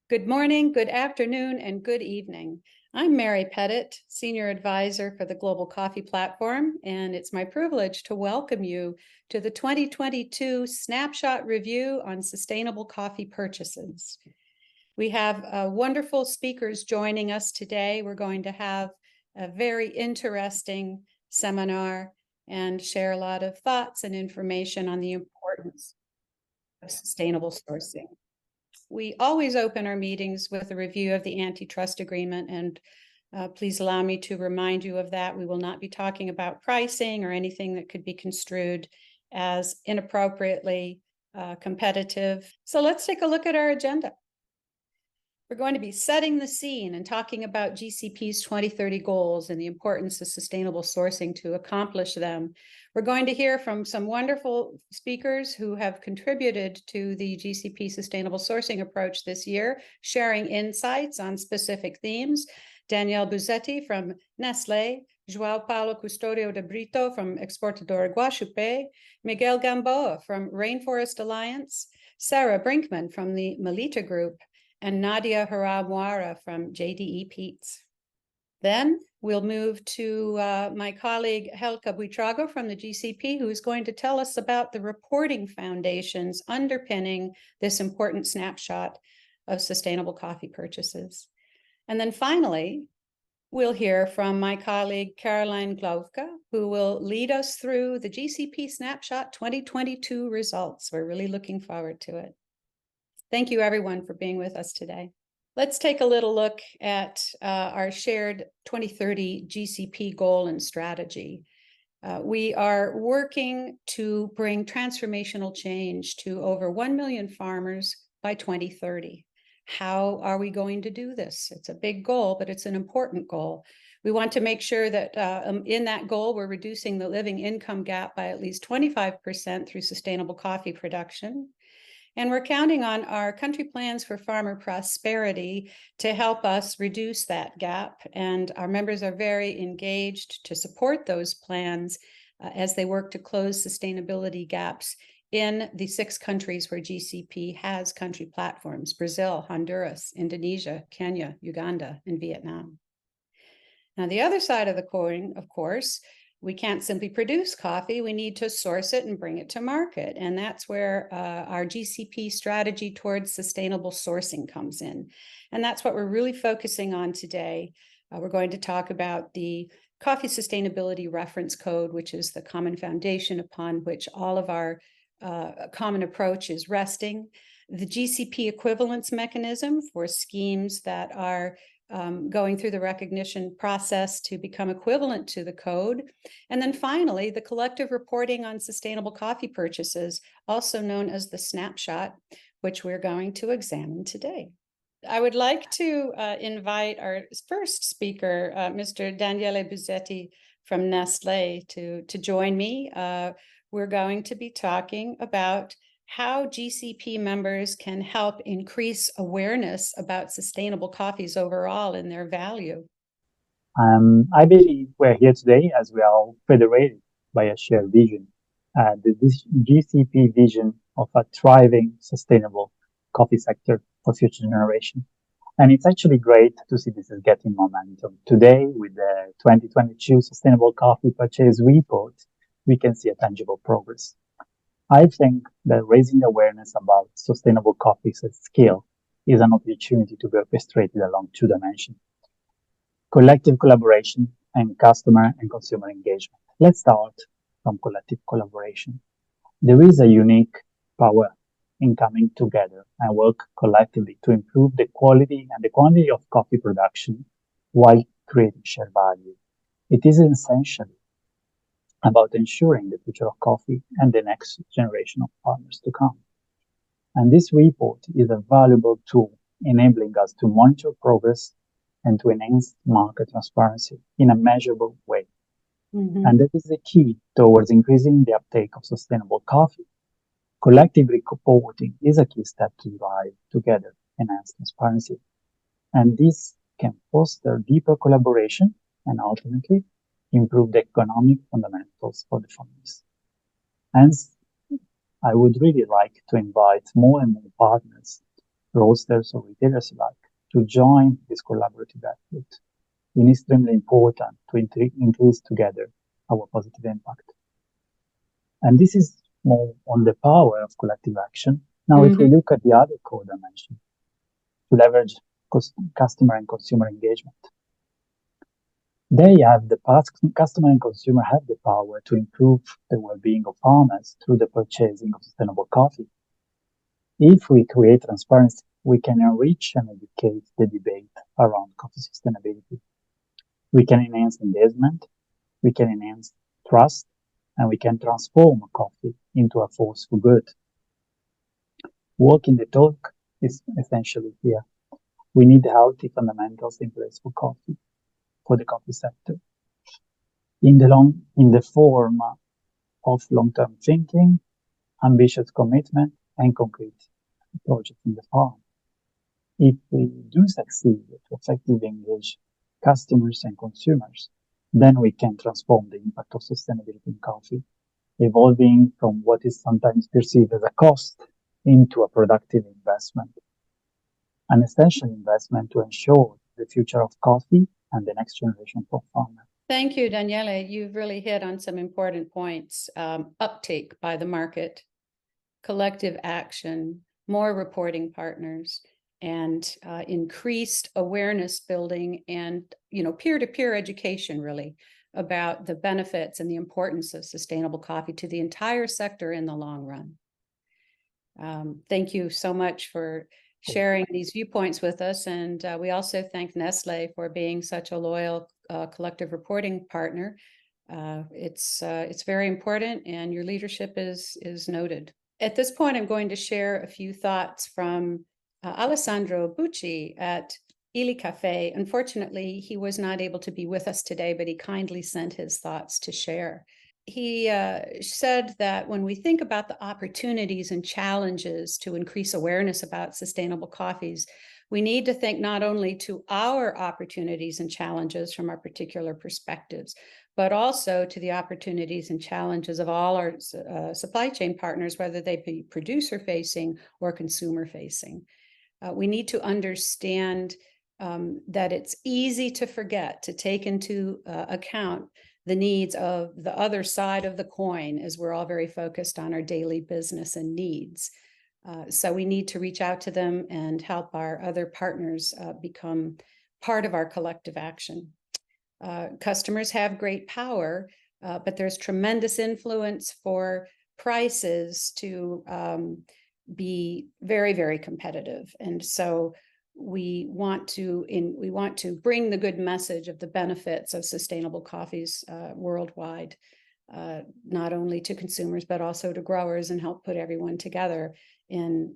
Good morning, good afternoon, and good evening. I'm Mary Pettit, Senior Advisor for the Global Coffee Platform, and it's my privilege to welcome you to the 2022 Snapshot Review on Sustainable Coffee Purchases. We have wonderful speakers joining us today. We're going to have a very interesting seminar and share a lot of thoughts and information on the importance of sustainable sourcing. We always open our meetings with a review of the antitrust agreement, and please allow me to remind you of that. We will not be talking about pricing or anything that could be construed as inappropriately competitive. So let's take a look at our agenda. We're going to be setting the scene and talking about GCP's 2030 goals and the importance of sustainable sourcing to accomplish them. We're going to hear from some wonderful speakers who have contributed to the GCP sustainable sourcing approach this year, sharing insights on specific themes. Danielle Buzetti from Nestlé, João Paulo Custodio de Brito from Exportadora Guaxupé, Miguel Gamboa from Rainforest Alliance, Sarah Brinkman from the Melita Group, and Nadia Haramwara from JDE Peets. Then we'll move to my colleague Helka Buitrago from the GCP, who is going to tell us about the reporting foundations underpinning this important snapshot of sustainable coffee purchases. And then finally, we'll hear from my colleague Caroline Glovka, who will lead us through the GCP Snapshot 2022 results. We're really looking forward to it. Thank you, everyone, for being with us today. Let's take a little look at our shared 2030 GCP goal and strategy. We are working to bring transformational change to over 1 million farmers by 2030. How are we going to do this? It's a big goal, but it's an important goal. We want to make sure that in that goal, we're reducing the living income gap by at least 25% through sustainable coffee production. And we're counting on our country plans for farmer prosperity to help us reduce that gap. And our members are very engaged to support those plans as they work to close sustainability gaps in the 6 countries where GCP has country platforms: Brazil, Honduras, Indonesia, Kenya, Uganda, and Vietnam. Now, the other side of the coin, of course, we can't simply produce coffee. We need to source it and bring it to market. And that's where our GCP strategy towards sustainable sourcing comes in. And that's what we're really focusing on today. We're going to talk about the Coffee Sustainability Reference Code, which is the common foundation upon which all of our common approach is resting, the GCP equivalence mechanism for schemes that are going through the recognition process to become equivalent to the code. And then finally, the collective reporting on sustainable coffee purchases, also known as the Snapshot, which we're going to examine today. I would like to invite our first speaker, Mr. Daniele Buzetti from Nestlé, to join me. We're going to be talking about how GCP members can help increase awareness about sustainable coffees overall and their value. I believe we're here today as we are all federated by a shared vision, the GCP vision of a thriving, sustainable coffee sector for future generations. And it's actually great to see this is getting momentum. Today, with the 2022 Sustainable Coffee Purchase Report, we can see a tangible progress. I think that raising awareness about sustainable coffees at scale is an opportunity to be orchestrated along 2 dimensions: collective collaboration and customer and consumer engagement. Let's start from collective collaboration. There is a unique power in coming together and work collectively to improve the quality and the quantity of coffee production while creating shared value. It is essentially about ensuring the future of coffee and the next generation of farmers to come. And this report is a valuable tool enabling us to monitor progress and to enhance market transparency in a measurable way. And that is the key towards increasing the uptake of sustainable coffee. Collective reporting is a key step to drive together enhanced transparency. And this can foster deeper collaboration and ultimately improve the economic fundamentals for the farmers. Hence, I would really like to invite more and more partners roasters or retailers alike, to join this collaborative effort. It's extremely important to increase together our positive impact. And this is more on the power of collective action. Now, if we look at the other core dimension, to leverage customer and consumer engagement, customer and consumer have the power to improve the well-being of farmers through the purchasing of sustainable coffee. If we create transparency, we can enrich and educate the debate around coffee sustainability. We can enhance engagement, we can enhance trust, and we can transform coffee into a force for good. Walking the talk is essentially here. We need healthy fundamentals in place for the coffee sector. In the form of long-term thinking, ambitious commitment, and concrete projects in the farm. If we do succeed to effectively engage customers and consumers, then we can transform the impact of sustainability in coffee, evolving from what is sometimes perceived as a cost into a productive investment, an essential investment to ensure the future of coffee and the next generation for farmers. Thank you, Daniele. You've really hit on some important points. Uptake by the market, collective action, more reporting partners, and increased awareness building and peer-to-peer education, really, about the benefits and the importance of sustainable coffee to the entire sector in the long run. Thank you so much for sharing these viewpoints with us, and we also thank Nestle for being such a loyal collective reporting partner. It's very important, and your leadership is noted. At this point, I'm going to share a few thoughts from Alessandro Bucci at Ili Cafe. Unfortunately, he was not able to be with us today, but he kindly sent his thoughts to share. He said that when we think about the opportunities and challenges to increase awareness about sustainable coffees, we need to think not only to our opportunities and challenges from our particular perspectives, but also to the opportunities and challenges of all our supply chain partners, whether they be producer-facing or consumer-facing. We need to understand that it's easy to forget to take into account the needs of the other side of the coin, as we're all very focused on our daily business and needs. So we need to reach out to them and help our other partners become part of our collective action. Customers have great power, but there's tremendous influence for prices to be very, very competitive. And so we want to bring the good message of the benefits of sustainable coffees worldwide, not only to consumers, but also to growers, and help put everyone together in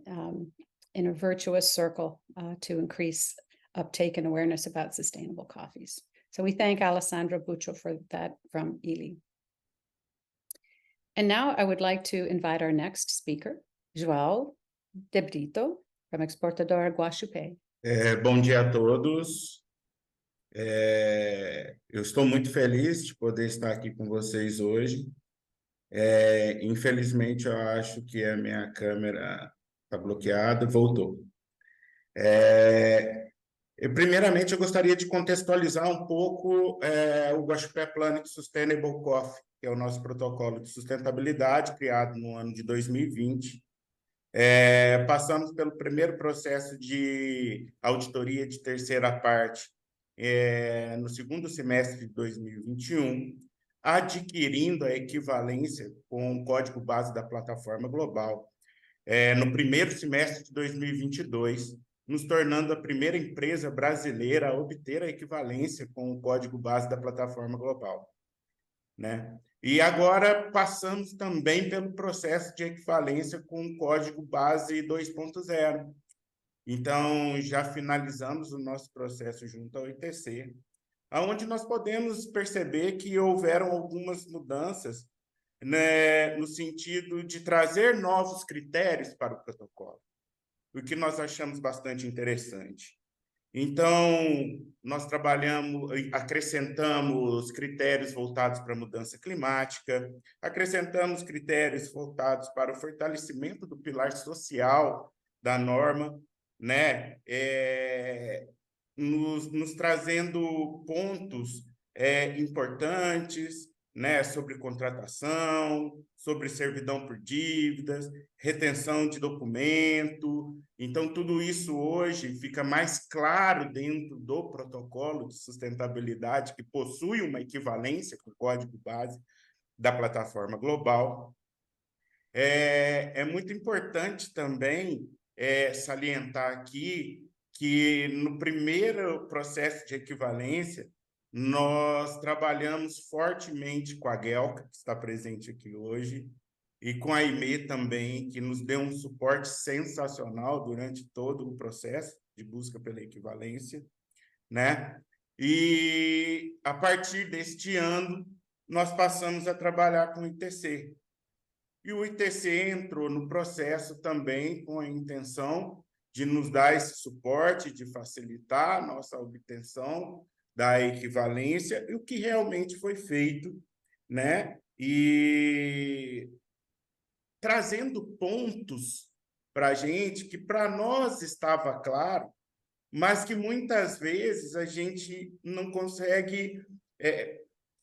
a virtuous circle to increase uptake and awareness about sustainable coffees. So we thank Alessandro Buccio for that from Ili. And now I would like to invite our next speaker, João de Brito, from Exportadora Guaxupé. Bom dia a todos. Eu estou muito feliz de poder estar aqui com vocês hoje. Infelizmente, eu acho que a minha câmera está bloqueada. Voltou. Primeiramente, eu gostaria de contextualizar um pouco o Guaxupé Planet Sustainable Coffee, que é o nosso protocolo de sustentabilidade criado no ano de 2020. Passamos pelo primeiro processo de auditoria de terceira parte no segundo semestre de 2021, adquirindo a equivalência com o código base da plataforma global no primeiro semestre de 2022, nos tornando a primeira empresa brasileira a obter a equivalência com o código base da plataforma global, né? E agora passamos também pelo processo de equivalência com o código base 2.0. Então, já finalizamos o nosso processo junto ao ITC, onde nós podemos perceber que houveram algumas mudanças, né, no sentido de trazer novos critérios para o protocolo, o que nós achamos bastante interessante. Então, nós acrescentamos critérios voltados para a mudança climática, acrescentamos critérios voltados para o fortalecimento do pilar social da norma, né, nos trazendo pontos importantes, né, sobre contratação, sobre servidão por dívidas, retenção de documento. Então, tudo isso hoje fica mais claro dentro do protocolo de sustentabilidade, que possui uma equivalência com o código base da plataforma global. É muito importante também salientar aqui que no primeiro processo de equivalência, nós trabalhamos fortemente com a Guelca, que está presente aqui hoje, e com a IME também, que nos deu um suporte sensacional durante todo o processo de busca pela equivalência, né? E a partir deste ano, nós passamos a trabalhar com o ITC. E o ITC entrou no processo também com a intenção de nos dar esse suporte, de facilitar a nossa obtenção da equivalência, e o que realmente foi feito, né? E trazendo pontos para a gente que para nós estava claro, mas que muitas vezes a gente não consegue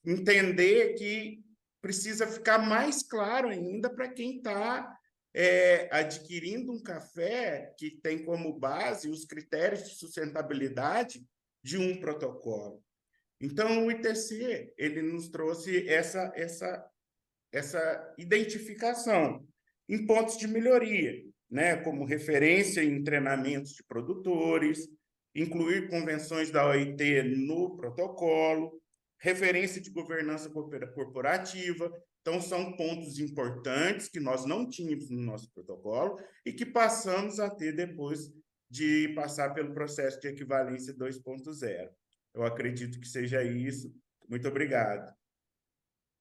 entender que precisa ficar mais claro ainda para quem está adquirindo um café que tem como base os critérios de sustentabilidade de um protocolo. Então, o ITC ele nos trouxe essa identificação em pontos de melhoria, né, como referência em treinamentos de produtores, incluir convenções da OIT no protocolo, referência de governança corporativa. Então, são pontos importantes que nós não tínhamos no nosso protocolo e que passamos a ter depois de passar pelo processo de equivalência 2.0. Eu acredito que seja isso. Muito obrigado.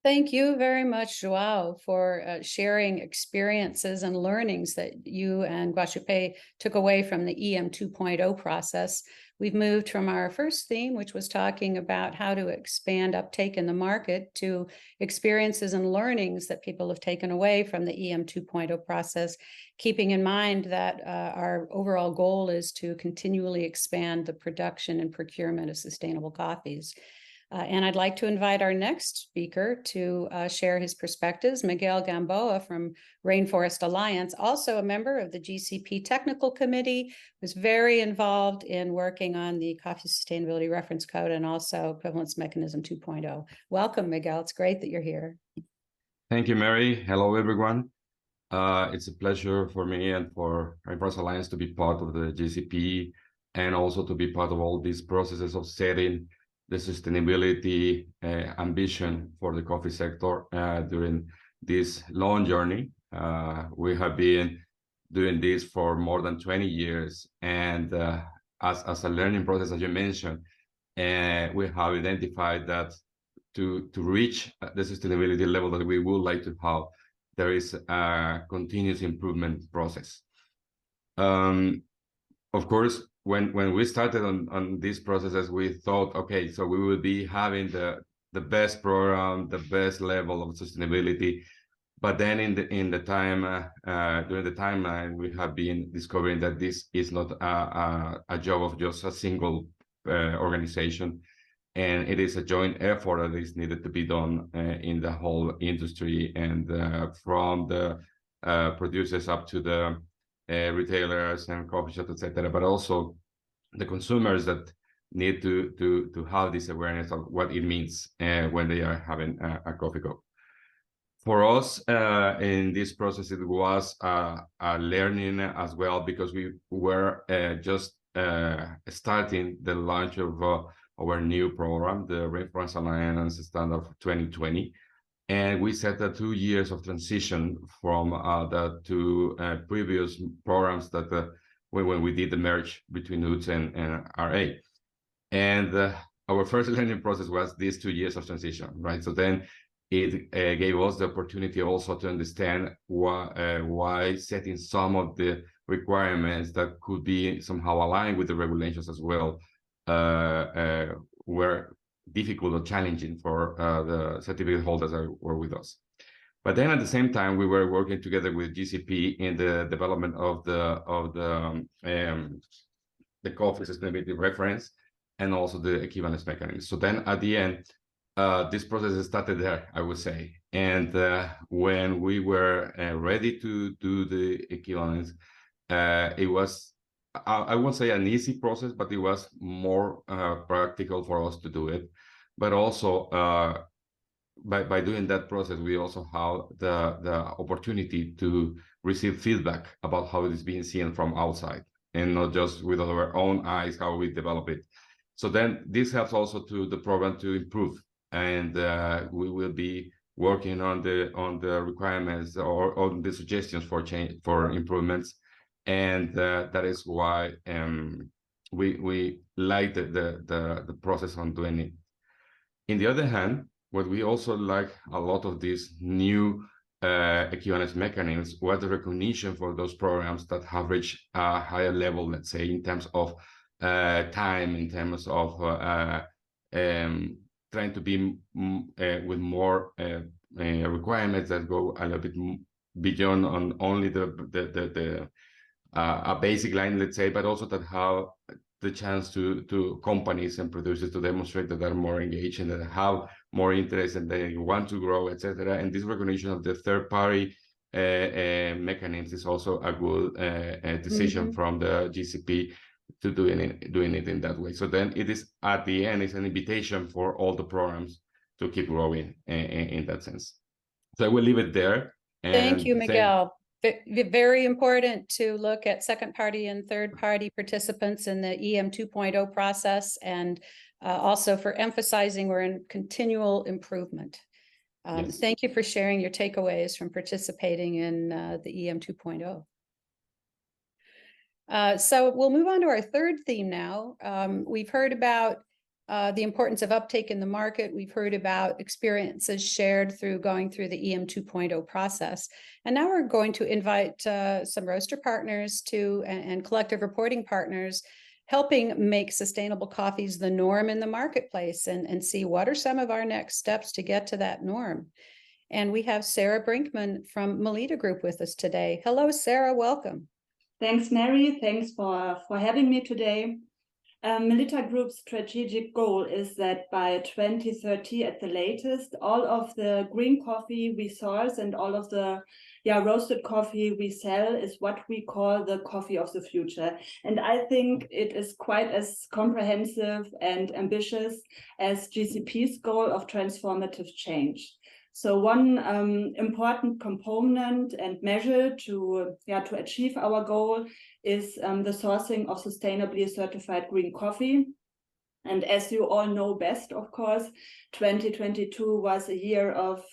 Thank you very much, Joao, for sharing experiences and learnings that you and Guaxupé took away from the EM 2.0 process. We've moved from our first theme, which was talking about how to expand uptake in the market, to experiences and learnings that people have taken away from the EM 2.0 process, keeping in mind that our overall goal is to continually expand the production and procurement of sustainable coffees. And I'd like to invite our next speaker to share his perspectives, Miguel Gamboa from Rainforest Alliance, also a member of the GCP Technical Committee, who's very involved in working on the Coffee Sustainability Reference Code and also Equivalence Mechanism 2.0. Welcome, Miguel. It's great that you're here. Thank you, Mary. Hello, everyone. It's a pleasure for me and for Rainforest Alliance to be part of the GCP and also to be part of all these processes of setting the sustainability ambition for the coffee sector during this long journey. We have been doing this for more than 20 years. And as a learning process, as you mentioned, we have identified that to reach the sustainability level that we would like to have, there is a continuous improvement process. Of course, when we started on these processes, we thought, okay, so we will be having the best program, the best level of sustainability. But then during the timeline, we have been discovering that this is not a job of just a single organization, and it is a joint effort that is needed to be done in the whole industry, and from the producers up to the retailers and coffee shops, etc., but also the consumers that need to have this awareness of what it means when they are having a coffee cup. For us, in this process, it was a learning as well, because we were just starting the launch of our new program, the Rainforest Alliance Standard for 2020. And we set 2 years of transition from the two previous programs that when we did the merge between UTS and RA. And our first learning process was these 2 years of transition, right? So then it gave us the opportunity also to understand why setting some of the requirements that could be somehow aligned with the regulations as well were difficult or challenging for the certificate holders that were with us. But then at the same time, we were working together with GCP in the development of the coffee sustainability reference and also the equivalence mechanism. So then at the end, this process started there, I would say. And when we were ready to do the equivalence, it was, I won't say an easy process, but it was more practical for us to do it. But also, by doing that process, we also have the opportunity to receive feedback about how it is being seen from outside, and not just with our own eyes how we develop it. So then this helps also to the program to improve, and we will be working on the requirements or on the suggestions for change, for improvements, and that is why we like the process on doing it. In the other hand, what we also like a lot of these new equivalence mechanisms was the recognition for those programs that have reached a higher level, let's say, in terms of time, in terms of trying to be with more requirements that go a little bit beyond on only a basic line, let's say, but also that have the chance to companies and producers to demonstrate that they're more engaged and that have more interest and they want to grow, etc. And this recognition of the third-party mechanisms is also a good decision from the GCP to doing it in that way. So then it is, at the end, it's an invitation for all the programs to keep growing in that sense. So I will leave it there. Thank you, Miguel. Very important to look at second party and third party participants in the EM 2.0 process, and also for emphasizing we're in continual improvement. Yes. Thank you for sharing your takeaways from participating in the EM 2.0. So we'll move on to our third theme now. We've heard about the importance of uptake in the market. We've heard about experiences shared through going through the EM 2.0 process. And now we're going to invite some roaster partners and collective reporting partners helping make sustainable coffees the norm in the marketplace, and see what are some of our next steps to get to that norm. And we have Sarah Brinkman from Melita Group with us today. Hello, Sarah, welcome. Thanks, Mary. Thanks for having me today. Melita Group's strategic goal is that by 2030 at the latest, all of the green coffee we source and all of the roasted coffee we sell is what we call the coffee of the future. And I think it is quite as comprehensive and ambitious as GCP's goal of transformative change. So one important component and measure to achieve our goal is the sourcing of sustainably certified green coffee. And as you all know best, of course, 2022 was a year of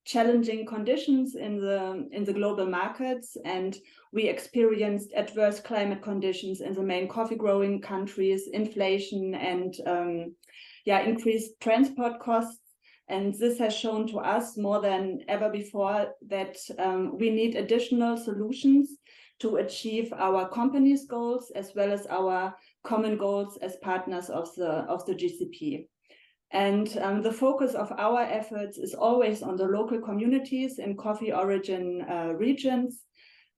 challenging conditions in the global markets, and we experienced adverse climate conditions in the main coffee growing countries, inflation, and increased transport costs. And this has shown to us more than ever before that we need additional solutions to achieve our company's goals as well as our common goals as partners of the GCP. And the focus of our efforts is always on the local communities in coffee origin regions,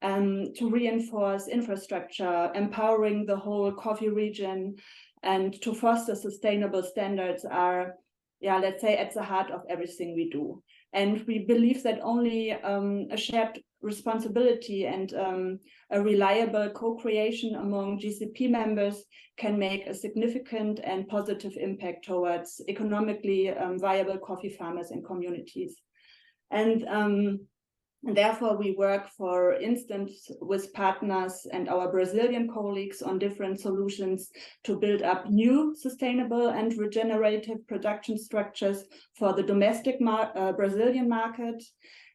to reinforce infrastructure, empowering the whole coffee region, and to foster sustainable standards are, let's say, at the heart of everything we do. And we believe that only a shared responsibility and a reliable co-creation among GCP members can make a significant and positive impact towards economically viable coffee farmers and communities. And therefore, we work, for instance, with partners and our Brazilian colleagues on different solutions to build up new sustainable and regenerative production structures for the domestic Brazilian market.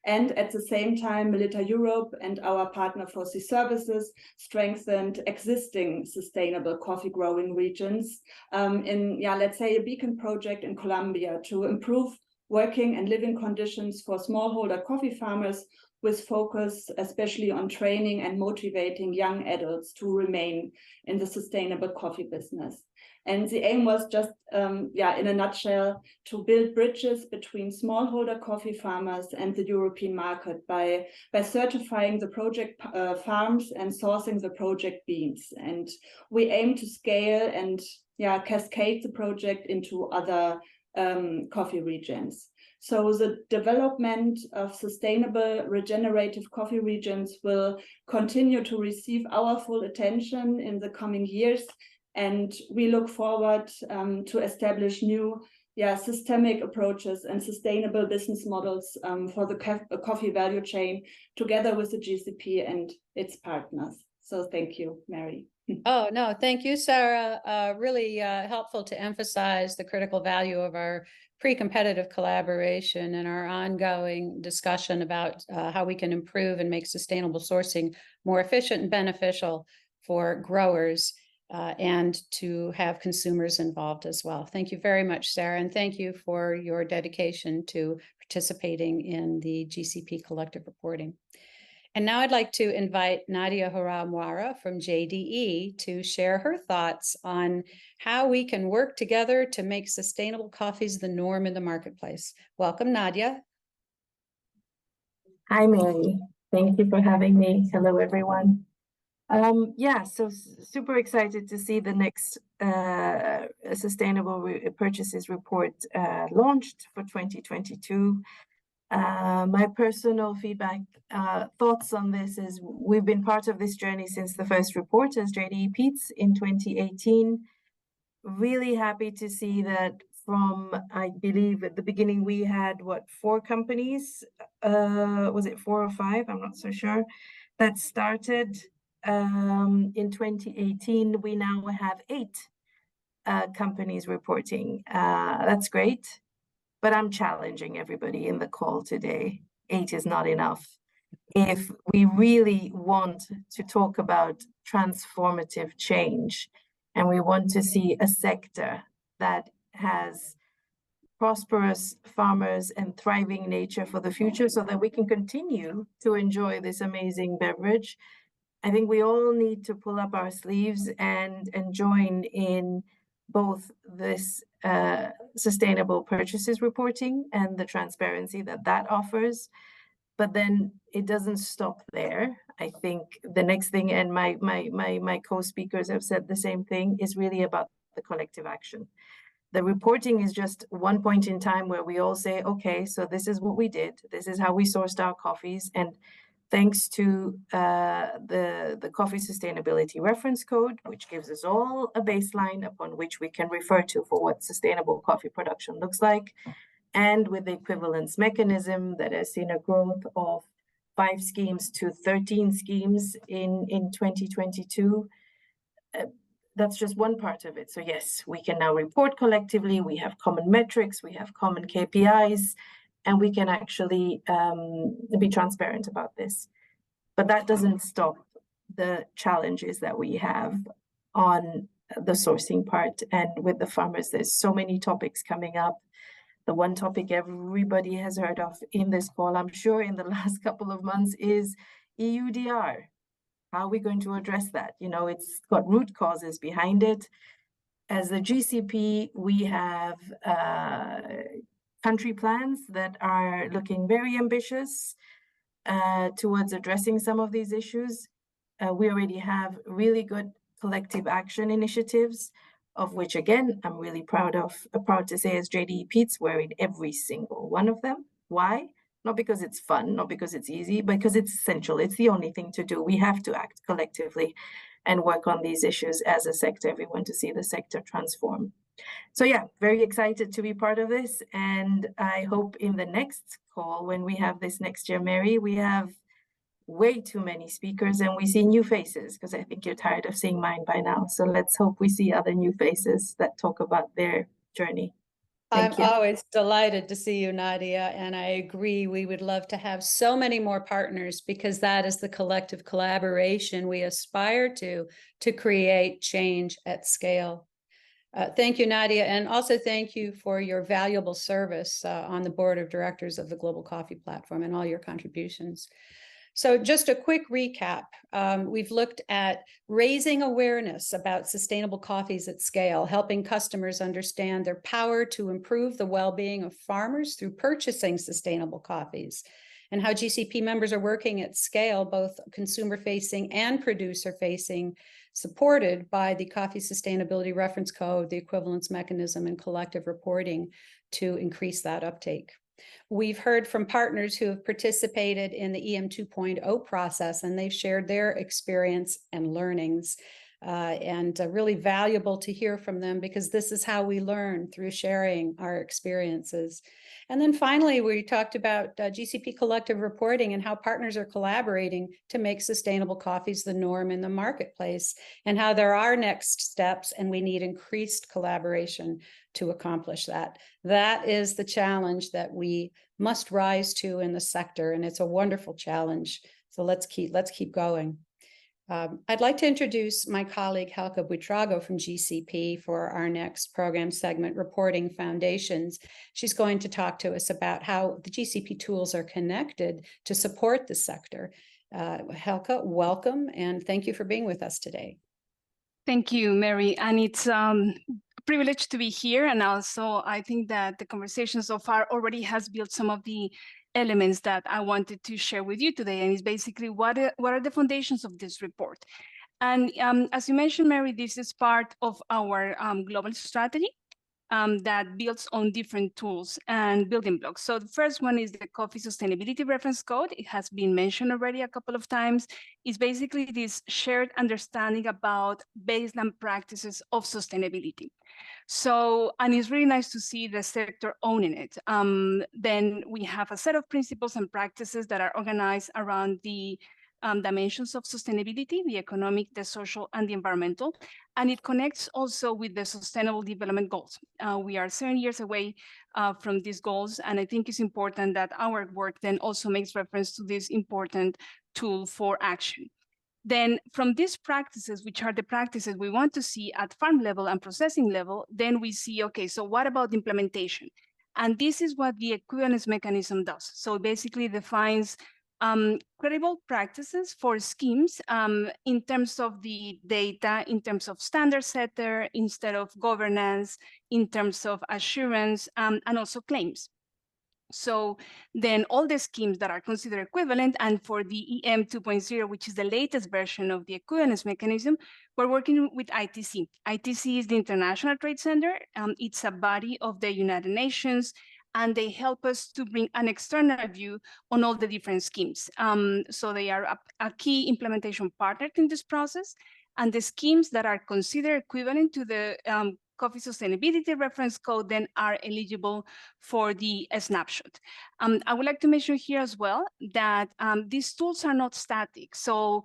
And at the same time, Melita Europe and our partner for Sea Services strengthened existing sustainable coffee growing regions in, let's say, a beacon project in Colombia to improve working and living conditions for smallholder coffee farmers with focus especially on training and motivating young adults to remain in the sustainable coffee business. And the aim was just, in a nutshell, to build bridges between smallholder coffee farmers and the European market by certifying the project farms and sourcing the project beans. And we aim to scale and cascade the project into other coffee regions. So the development of sustainable regenerative coffee regions will continue to receive our full attention in the coming years. And we look forward to establish new systemic approaches and sustainable business models for the coffee value chain together with the GCP and its partners. So thank you, Mary. Oh, no, thank you, Sarah. Really helpful to emphasize the critical value of our pre-competitive collaboration and our ongoing discussion about how we can improve and make sustainable sourcing more efficient and beneficial for growers and to have consumers involved as well. Thank you very much, Sarah, and thank you for your dedication to participating in the GCP collective reporting. And now I'd like to invite Nadia Haramwara from JDE to share her thoughts on how we can work together to make sustainable coffees the norm in the marketplace. Welcome, Nadia. Hi, Mary. Thank you for having me. Hello, everyone. So super excited to see the next Sustainable Purchases Report launched for 2022. My personal feedback, thoughts on this is we've been part of this journey since the first report as JDE Peats in 2018. Really happy to see that from, I believe at the beginning we had, 4 companies, was it 4 or 5? I'm not so sure, that started in 2018. We now have 8 companies reporting. That's great. But I'm challenging everybody in the call today. 8 is not enough. If we really want to talk about transformative change and we want to see a sector that has prosperous farmers and thriving nature for the future so that we can continue to enjoy this amazing beverage, I think we all need to pull up our sleeves and join in both this sustainable purchases reporting and the transparency that offers. But then it doesn't stop there. I think the next thing, and my co-speakers have said the same thing, is really about the collective action. The reporting is just one point in time where we all say, okay, so this is what we did. This is how we sourced our coffees. And thanks to the Coffee Sustainability Reference Code, which gives us all a baseline upon which we can refer to for what sustainable coffee production looks like, and with the equivalence mechanism that has seen a growth of 5 schemes to 13 schemes in 2022, that's just one part of it. So yes, we can now report collectively, we have common metrics, we have common KPIs, and we can actually be transparent about this. But that doesn't stop the challenges that we have on the sourcing part. And with the farmers, there's so many topics coming up. The one topic everybody has heard of in this call, I'm sure in the last couple of months, is EUDR. How are we going to address that? You know, it's got root causes behind it. As the GCP, we have country plans that are looking very ambitious towards addressing some of these issues. We already have really good collective action initiatives, of which, again, I'm really proud to say as JDE Peats, we're in every single one of them. Why? Not because it's fun, not because it's easy, but because it's essential. It's the only thing to do. We have to act collectively and work on these issues as a sector if we want to see the sector transform. So yeah, very excited to be part of this. And I hope in the next call, when we have this next year, Mary, we have way too many speakers and we see new faces, because I think you're tired of seeing mine by now. So let's hope we see other new faces that talk about their journey. I'm always delighted to see you, Nadia, and I agree. We would love to have so many more partners, because that is the collective collaboration we aspire to create change at scale. Thank you, Nadia, and also thank you for your valuable service on the board of directors of the Global Coffee Platform and all your contributions. So just a quick recap. We've looked at raising awareness about sustainable coffees at scale, helping customers understand their power to improve the well-being of farmers through purchasing sustainable coffees, and how GCP members are working at scale, both consumer-facing and producer-facing, supported by the Coffee Sustainability Reference Code, the equivalence mechanism, and collective reporting to increase that uptake. We've heard from partners who have participated in the EM 2.0 process, and they've shared their experience and learnings, and really valuable to hear from them, because this is how we learn, through sharing our experiences. And then finally, we talked about GCP collective reporting and how partners are collaborating to make sustainable coffees the norm in the marketplace, and how there are next steps and we need increased collaboration to accomplish that. That is the challenge that we must rise to in the sector, and it's a wonderful challenge. So let's keep going. I'd like to introduce my colleague Helke Buitrago from GCP for our next program segment, Reporting Foundations. She's going to talk to us about how the GCP tools are connected to support the sector. Helke, welcome, and thank you for being with us today. Thank you, Mary, and it's a privilege to be here. And also, I think that the conversation so far already has built some of the elements that I wanted to share with you today, and it's basically what are the foundations of this report. And as you mentioned, Mary, this is part of our global strategy that builds on different tools and building blocks. So the first one is the Coffee Sustainability Reference Code. It has been mentioned already a couple of times. It's basically this shared understanding about baseline practices of sustainability. So, and it's really nice to see the sector owning it. Then we have a set of principles and practices that are organized around the dimensions of sustainability, the economic, the social, and the environmental. And it connects also with the Sustainable Development Goals. We are 7 years away from these goals, and I think it's important that our work then also makes reference to this important tool for action. Then from these practices, which are the practices we want to see at farm level and processing level, then we see, okay, so what about implementation? And this is what the equivalence mechanism does. So it basically defines credible practices for schemes in terms of the data, in terms of standard setter, instead of governance, in terms of assurance, and also claims. So then all the schemes that are considered equivalent, and for the EM 2.0, which is the latest version of the equivalence mechanism, we're working with ITC. ITC is the International Trade Center. It's a body of the United Nations, and they help us to bring an external view on all the different schemes. So they are a key implementation partner in this process, and the schemes that are considered equivalent to the Coffee Sustainability Reference Code then are eligible for the snapshot. I would like to mention here as well that these tools are not static. So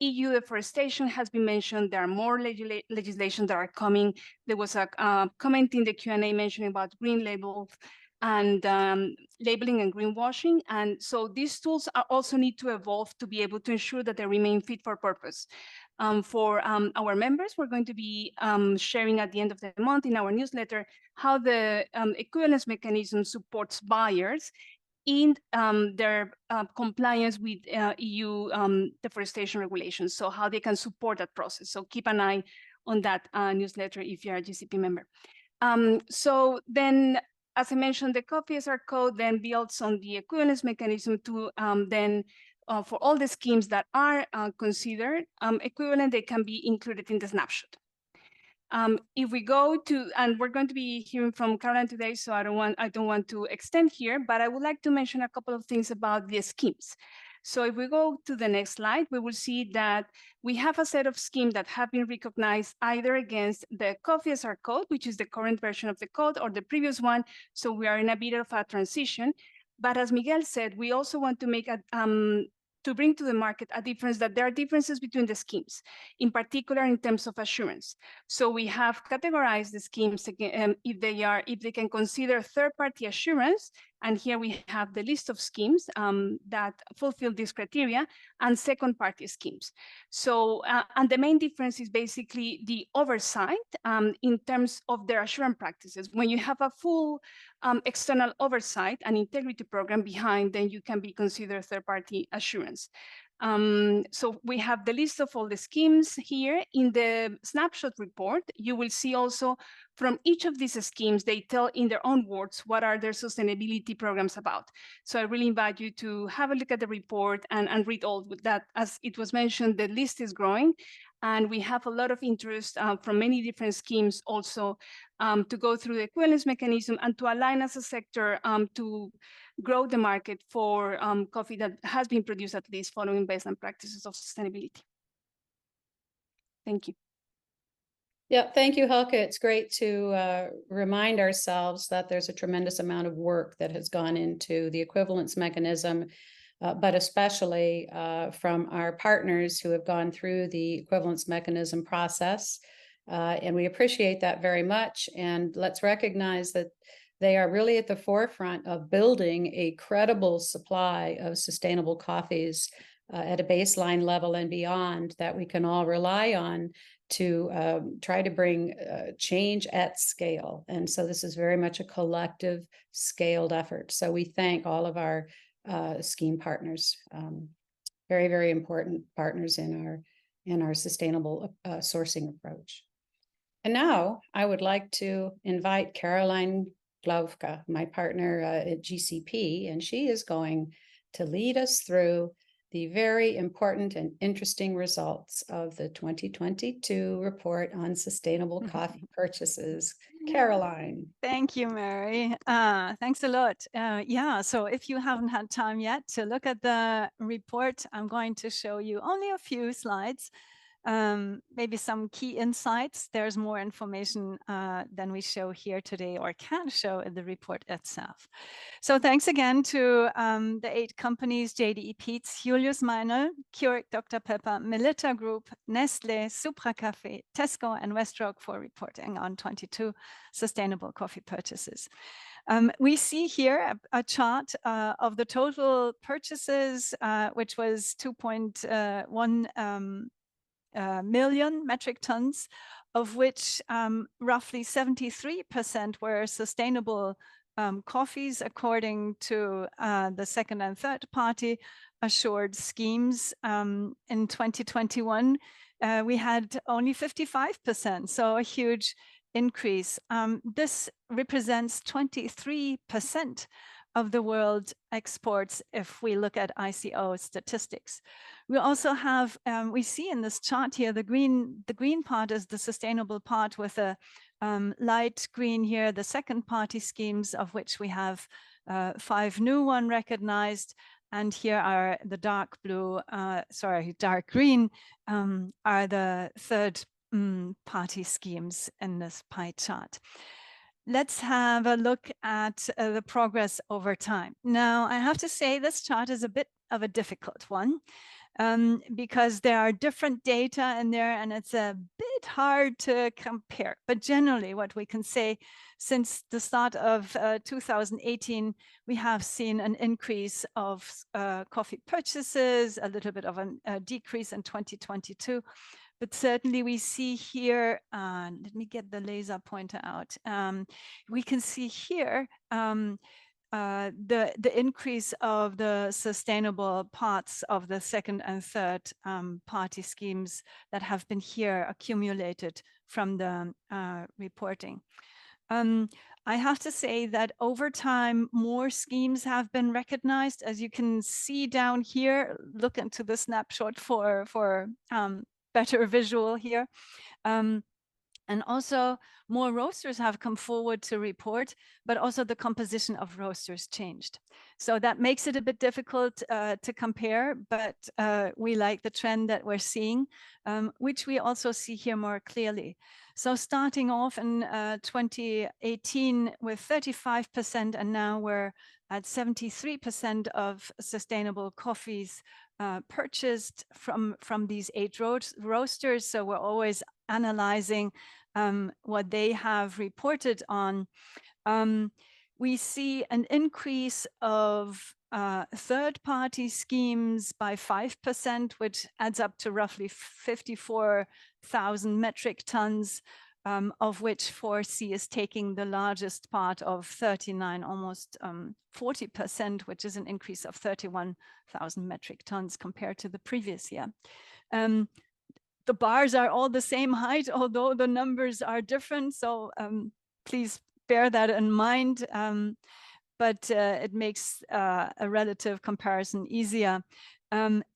EU deforestation has been mentioned. There are more legislation that are coming. There was a comment in the Q&A mentioning about green labels and labeling and greenwashing. And so these tools also need to evolve to be able to ensure that they remain fit for purpose. For our members, we're going to be sharing at the end of the month in our newsletter how the equivalence mechanism supports buyers in their compliance with EU deforestation regulations, so how they can support that process. So keep an eye on that newsletter if you're a GCP member. So then, as I mentioned, the Coffee SR code then builds on the equivalence mechanism to for all the schemes that are considered equivalent, they can be included in the snapshot. If we go to, and we're going to be hearing from Caroline today, so I don't want to extend here, but I would like to mention a couple of things about the schemes. So if we go to the next slide, we will see that we have a set of schemes that have been recognized either against the Coffee SR code, which is the current version of the code, or the previous one. So we are in a bit of a transition. But as Miguel said, we also want to make to bring to the market a difference, that there are differences between the schemes, in particular in terms of assurance. So we have categorized the schemes if they can consider third-party assurance And here we have the list of schemes that fulfill this criteria and second-party schemes. So, and the main difference is basically the oversight in terms of their assurance practices. When you have a full external oversight and integrity program behind, then you can be considered third-party assurance. So we have the list of all the schemes here. In the snapshot report, you will see also from each of these schemes, they tell in their own words what are their sustainability programs about. So I really invite you to have a look at the report and read all that. As it was mentioned, the list is growing, and we have a lot of interest from many different schemes also to go through the equivalence mechanism and to align as a sector to grow the market for coffee that has been produced at least following baseline practices of sustainability. Thank you. Yeah, thank you, Helke. It's great to remind ourselves that there's a tremendous amount of work that has gone into the equivalence mechanism, but especially from our partners who have gone through the equivalence mechanism process. And we appreciate that very much. And let's recognize that they are really at the forefront of building a credible supply of sustainable coffees at a baseline level and beyond that we can all rely on to try to bring change at scale. And so this is very much a collective scaled effort. So we thank all of our scheme partners, very, very important partners in our sustainable sourcing approach. And now I would like to invite Caroline Glovka, my partner at GCP, and she is going to lead us through the very important and interesting results of the 2022 report on sustainable coffee purchases. Caroline. Thank you, Mary. Thanks a lot. Yeah, so if you haven't had time yet to look at the report, I'm going to show you only a few slides, maybe some key insights. There's more information than we show here today or can show in the report itself. So thanks again to the 8 companies, JDE Peet's, Julius Meinl, Keurig Dr. Pepper, Melitta Group, Nestle, Supra Cafe, Tesco, and Westrock for reporting on 22 sustainable coffee purchases. We see here a chart of the total purchases, which was 2.1 million metric tons, of which roughly 73% were sustainable coffees, according to the second and third party assured schemes. In 2021, we had only 55%, so a huge increase. This represents 23% of the world exports if we look at ICO statistics. We also have, we see in this chart here, the green part is the sustainable part with a light green here, the second party schemes, of which we have 5 new one recognized. And here are the dark blue, dark green are the third party schemes in this pie chart. Let's have a look at the progress over time. Now, I have to say this chart is a bit of a difficult one because there are different data in there and it's a bit hard to compare. But generally, what we can say, since the start of 2018, we have seen an increase of coffee purchases, a little bit of a decrease in 2022. But certainly we see here, let me get the laser pointer out. We can see here the increase of the sustainable parts of the second and third party schemes that have been here accumulated from the reporting. I have to say that over time, more schemes have been recognized. As you can see down here, look into the snapshot for better visual here. And also more roasters have come forward to report, but also the composition of roasters changed. So that makes it a bit difficult to compare, but we like the trend that we're seeing, which we also see here more clearly. So starting off in 2018 with 35%, and now we're at 73% of sustainable coffees purchased from these 8 roasters. So we're always analyzing what they have reported on. We see an increase of third-party schemes by 5%, which adds up to roughly 54,000 metric tons, of which 4C is taking the largest part of 39, almost 40%, which is an increase of 31,000 metric tons compared to the previous year. The bars are all the same height, although the numbers are different. So please bear that in mind. But it makes a relative comparison easier.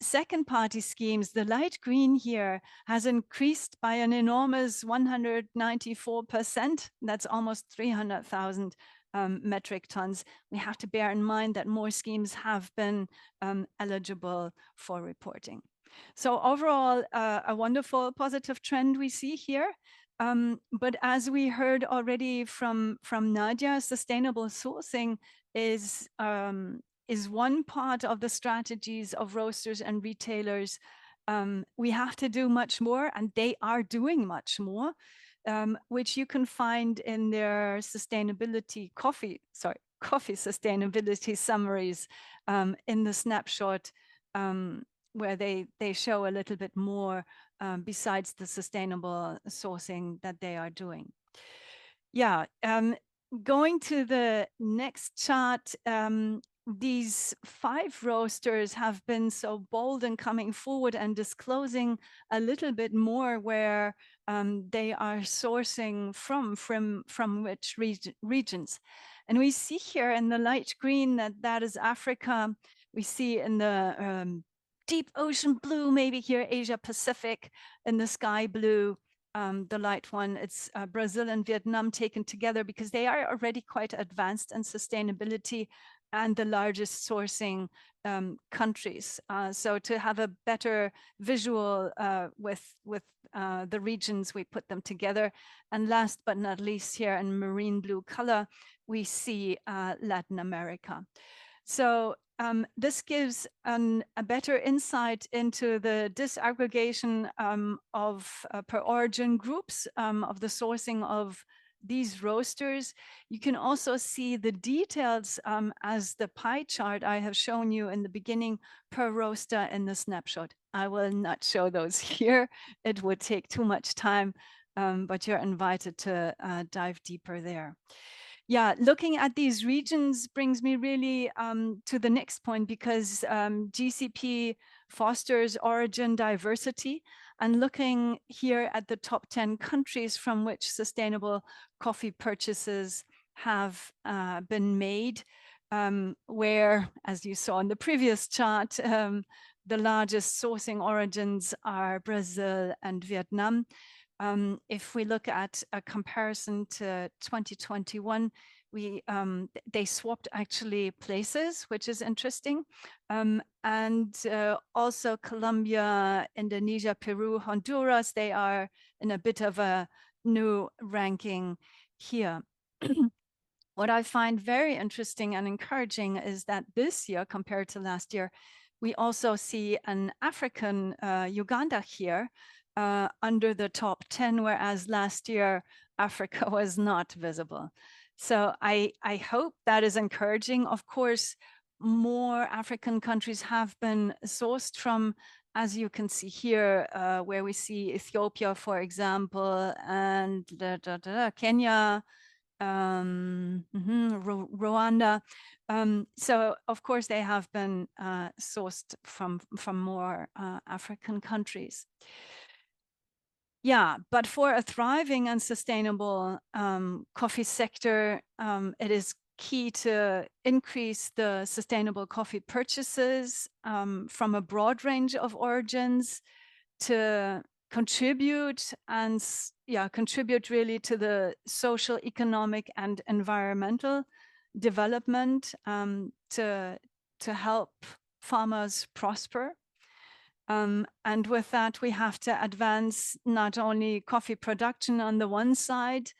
Second party schemes, the light green here has increased by an enormous 194%. That's almost 300,000 metric tons. We have to bear in mind that more schemes have been eligible for reporting. So overall, a wonderful positive trend we see here. But as we heard already from Nadia, sustainable sourcing is one part of the strategies of roasters and retailers. We have to do much more, and they are doing much more, which you can find in their coffee sustainability summaries in the snapshot, where they show a little bit more besides the sustainable sourcing that they are doing. Yeah, going to the next chart, these 5 roasters have been so bold in coming forward and disclosing a little bit more where they are sourcing from which regions. And we see here in the light green that is Africa. We see in the deep ocean blue, maybe here Asia Pacific, in the sky blue, the light one, it's Brazil and Vietnam taken together because they are already quite advanced in sustainability and the largest sourcing countries. So to have a better visual with the regions, we put them together. And last but not least, here in marine blue color, we see Latin America. So this gives a better insight into the disaggregation of per origin groups of the sourcing of these roasters. You can also see the details as the pie chart I have shown you in the beginning per roaster in the snapshot. I will not show those here. It would take too much time, but you're invited to dive deeper there. Yeah, looking at these regions brings me really to the next point, because GCP fosters origin diversity. And looking here at the top 10 countries from which sustainable coffee purchases have been made, where, as you saw in the previous chart, the largest sourcing origins are Brazil and Vietnam. If we look at a comparison to 2021, they swapped actually places, which is interesting. And also Colombia, Indonesia, Peru, Honduras, they are in a bit of a new ranking here. What I find very interesting and encouraging is that this year, compared to last year, we also see an African, Uganda here, under the top 10, whereas last year Africa was not visible. So I hope that is encouraging. Of course, more African countries have been sourced from, as you can see here, where we see Ethiopia, for example, and Kenya, Rwanda. So of course they have been sourced from more African countries. Yeah, but for a thriving and sustainable coffee sector, it is key to increase the sustainable coffee purchases from a broad range of origins, to contribute really to the social, economic, and environmental development, to help farmers prosper. And with that, we have to advance not only coffee production on the one side,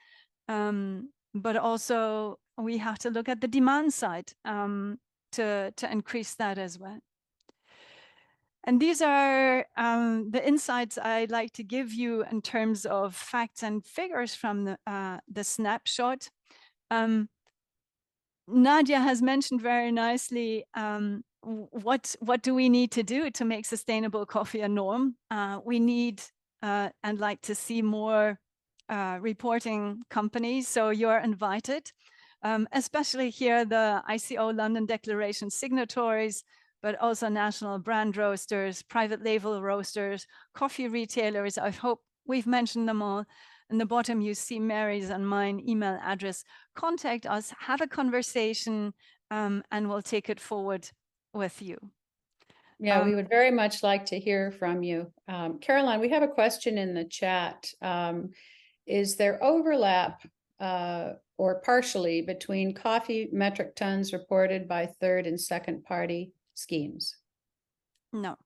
but also we have to look at the demand side to increase that as well. And these are the insights I'd like to give you in terms of facts and figures from the snapshot. Nadia has mentioned very nicely what do we need to do to make sustainable coffee a norm. We need and like to see more reporting companies, so you're invited, especially here the ICO London Declaration signatories, but also national brand roasters, private label roasters, coffee retailers. I hope we've mentioned them all. In the bottom, you see Mary's and mine email address. Contact us, have a conversation, and we'll take it forward with you. Yeah, we would very much like to hear from you. Caroline, we have a question in the chat. Is there overlap or partially between coffee metric tons reported by third and second party schemes? No.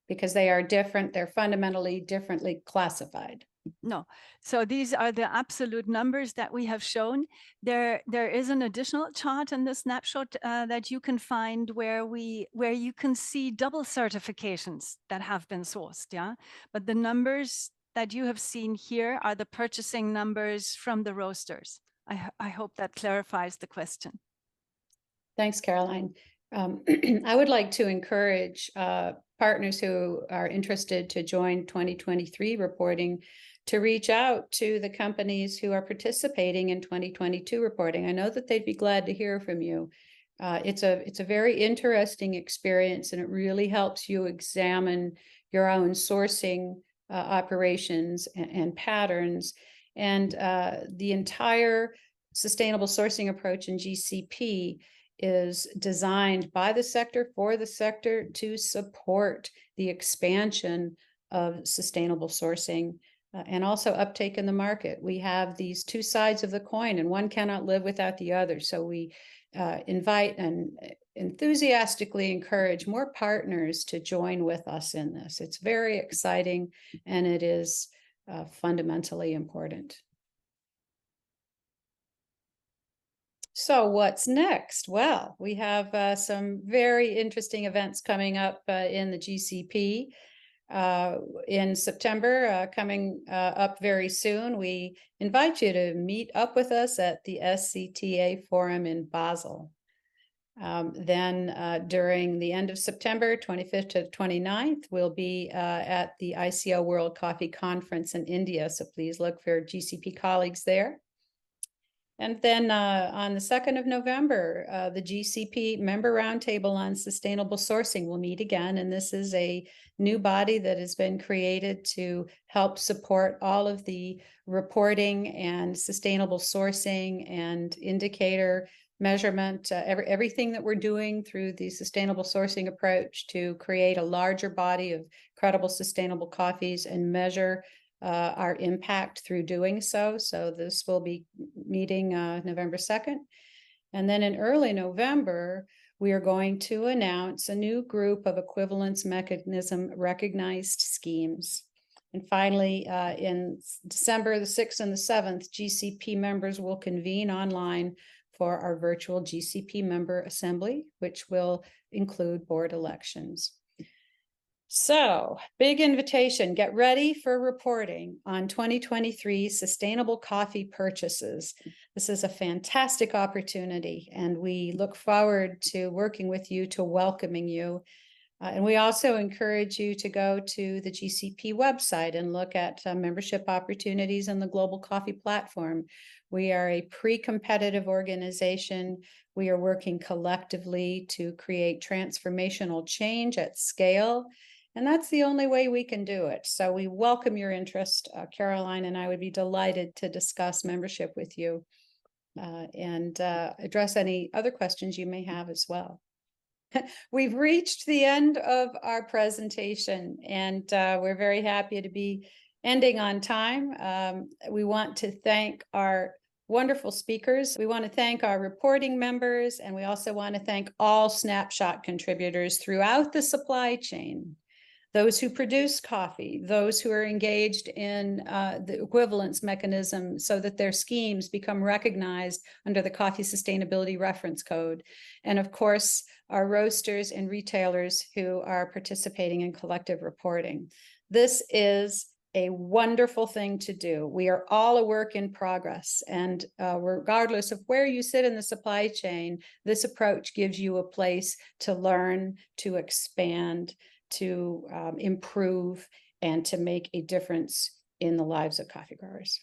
Because they are different, they're fundamentally differently classified. No. So these are the absolute numbers that we have shown. There is an additional chart in the snapshot that you can find where you can see double certifications that have been sourced. Yeah, but the numbers that you have seen here are the purchasing numbers from the roasters. I hope that clarifies the question. Thanks, Caroline. I would like to encourage partners who are interested to join 2023 reporting to reach out to the companies who are participating in 2022 reporting. I know that they'd be glad to hear from you. It's a very interesting experience, and it really helps you examine your own sourcing operations and patterns. And the entire sustainable sourcing approach in GCP is designed by the sector for the sector to support the expansion of sustainable sourcing and also uptake in the market. We have these two sides of the coin, and one cannot live without the other. So we invite and enthusiastically encourage more partners to join with us in this. It's very exciting, and it is fundamentally important. So what's next? Well, we have some very interesting events coming up in the GCP. In September, coming up very soon, we invite you to meet up with us at the SCTA Forum in Basel. Then during the end of September, 25th to 29th, we'll be at the ICO World Coffee Conference in India. So please look for GCP colleagues there. And then on the 2nd of November, the GCP Member Roundtable on Sustainable Sourcing will meet again. And this is a new body that has been created to help support all of the reporting and sustainable sourcing and indicator measurement, everything that we're doing through the sustainable sourcing approach to create a larger body of credible sustainable coffees and measure our impact through doing so. So this will be meeting November 2nd. And then in early November, we are going to announce a new group of equivalence mechanism recognized schemes. And finally, in December the 6th and the 7th, GCP members will convene online for our virtual GCP member assembly, which will include board elections. So, big invitation, get ready for reporting on 2023 sustainable coffee purchases. This is a fantastic opportunity, and we look forward to working with you, to welcoming you. And we also encourage you to go to the GCP website and look at membership opportunities in the Global Coffee Platform. We are a pre-competitive organization. We are working collectively to create transformational change at scale. And that's the only way we can do it. So we welcome your interest. Caroline and I would be delighted to discuss membership with you and address any other questions you may have as well. We've reached the end of our presentation, and we're very happy to be ending on time. We want to thank our wonderful speakers. We want to thank our reporting members, and we also want to thank all Snapshot contributors throughout the supply chain. Those who produce coffee, those who are engaged in the equivalence mechanism so that their schemes become recognized under the Coffee Sustainability Reference Code. And of course, our roasters and retailers who are participating in collective reporting. This is a wonderful thing to do. We are all a work in progress, and regardless of where you sit in the supply chain, this approach gives you a place to learn, to expand, to improve, and to make a difference in the lives of coffee growers.